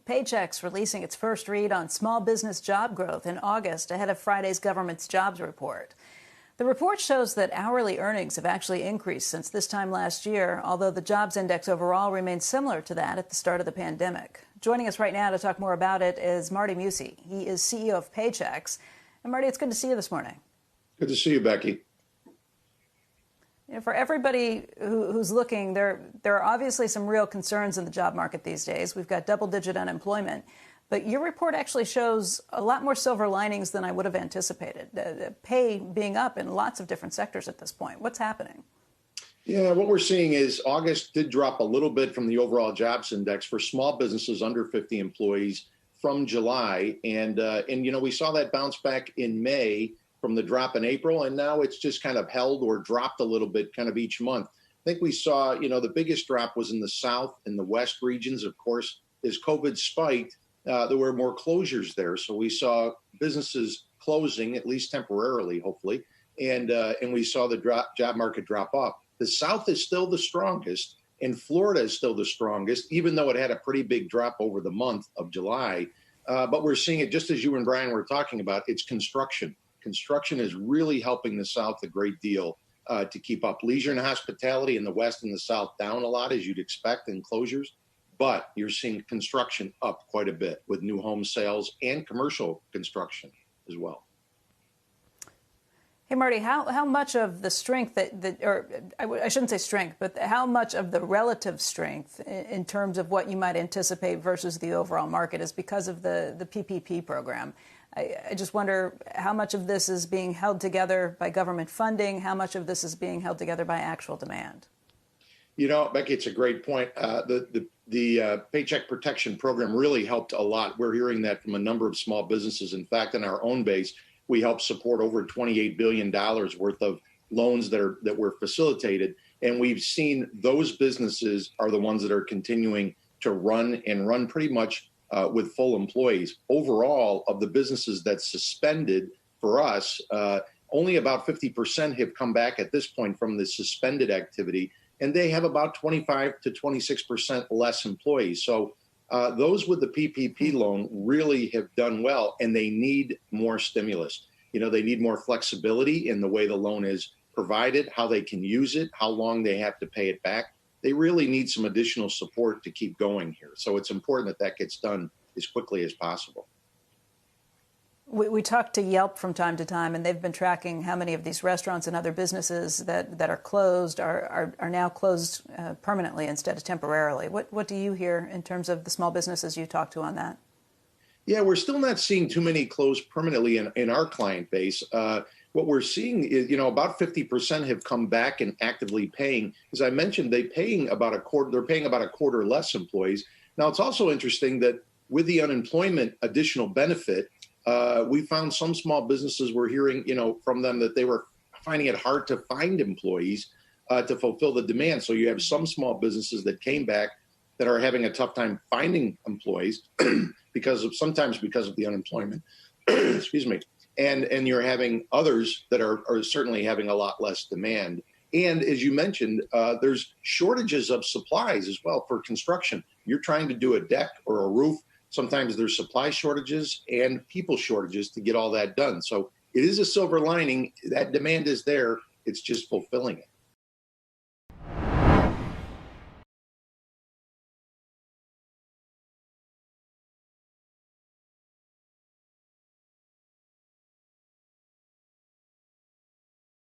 Paychex releasing its first read on small business job growth in August ahead of Friday's government's jobs report. The report shows that hourly earnings have actually increased since this time last year, although the jobs index overall remains similar to that at the start of the pandemic. Joining us right now to talk more about it is Marty Musi. He is CEO of Paychex. And Marty, it's good to see you this morning. Good to see you, Becky. For everybody who's looking, there are obviously some real concerns in the job market these days. We've got double-digit unemployment. But your report actually shows a lot more silver linings than I would have anticipated. The pay being up in lots of different sectors at this point. What's happening? Yeah, what we're seeing is August did drop a little bit from the overall jobs index for small businesses under 50 employees from July. And we saw that bounce back in May from the drop in April, and now it's just kind of held or dropped a little bit kind of each month. I think we saw, the biggest drop was in the South and the West regions. Of course, as COVID spiked, there were more closures there. So we saw businesses closing, at least temporarily, hopefully, and we saw the job market drop off. The South is still the strongest, and Florida is still the strongest, even though it had a pretty big drop over the month of July. But we're seeing it, just as you and Brian were talking about, it's construction. Construction is really helping the South a great deal to keep up. Leisure and hospitality in the West and the South down a lot, as you'd expect, in closures. But you're seeing construction up quite a bit with new home sales and commercial construction as well. Hey, Marty, how much of the strength I shouldn't say strength, but how much of the relative strength in terms of what you might anticipate versus the overall market is because of the PPP program? I just wonder how much of this is being held together by government funding, how much of this is being held together by actual demand? Becky, it's a great point. The Paycheck Protection Program really helped a lot. We're hearing that from a number of small businesses. In fact, in our own base, we helped support over $28 billion worth of loans that were facilitated. And we've seen those businesses are the ones that are continuing to run pretty much with full employees. Overall, of the businesses that suspended for us, only about 50% have come back at this point from the suspended activity, and they have about 25 to 26% less employees. So those with the PPP loan really have done well, and they need more stimulus. They need more flexibility in the way the loan is provided, how they can use it, how long they have to pay it back. They really need some additional support to keep going here. So it's important that gets done as quickly as possible. We talk to Yelp from time to time, and they've been tracking how many of these restaurants and other businesses that are closed are now closed permanently instead of temporarily. What do you hear in terms of the small businesses you talk to on that? Yeah, we're still not seeing too many close permanently in our client base. What we're seeing is, about 50% have come back and actively paying. As I mentioned, they're paying about a quarter less employees. Now, it's also interesting that with the unemployment additional benefit, we found some small businesses were hearing, from them that they were finding it hard to find employees to fulfill the demand. So you have some small businesses that came back that are having a tough time finding employees sometimes because of the unemployment. Excuse me. And you're having others that are certainly having a lot less demand. And as you mentioned, there's shortages of supplies as well for construction. You're trying to do a deck or a roof. Sometimes there's supply shortages and people shortages to get all that done. So it is a silver lining. That demand is there. It's just fulfilling it.